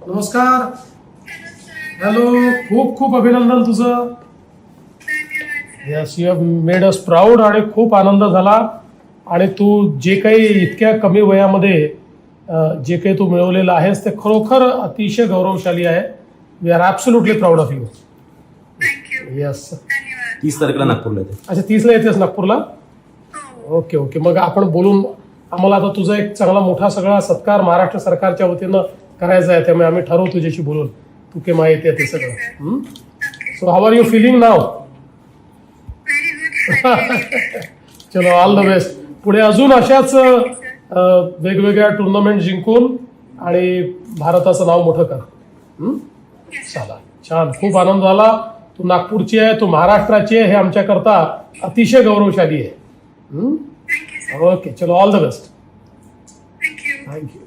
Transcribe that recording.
नमस्कार. हॅलो. खूप खूप अभिनंदन तुझं. Yes, you have made us proud. आणि खूप आनंद झाला. आणि तू जे काही इतक्या कमी वयामध्ये जे काही तू मिळवलेलं आहेस ते खरोखर अतिशय गौरवशाली आहे. We are absolutely proud of you. Yes. 30 तारखेला नागपूरला येते. अच्छा, 30ला येतेस नागपूरला. Okay okay. मग आपण बोलून आम्हाला आता तुझा एक चांगला मोठा सगळा सत्कार महाराष्ट्र सरकारच्या वतीनं करायचा आहे. त्यामुळे आम्ही ठरवू तुझ्याशी बोलून तू केव्हा येते ते सगळं. So how are you feeling now? चलो, ऑल द बेस्ट. पुढे अजून अशाच वेगवेगळ्या टुर्नामेंट जिंकून आणि भारताचं नाव मोठं कर. चला, छान. खूप आनंद झाला. तू नागपूरची आहे, तू महाराष्ट्राची आहे, हे आमच्याकरता अतिशय गौरवशाली आहे. ओके, चलो, ऑल द बेस्ट. थँक्यू.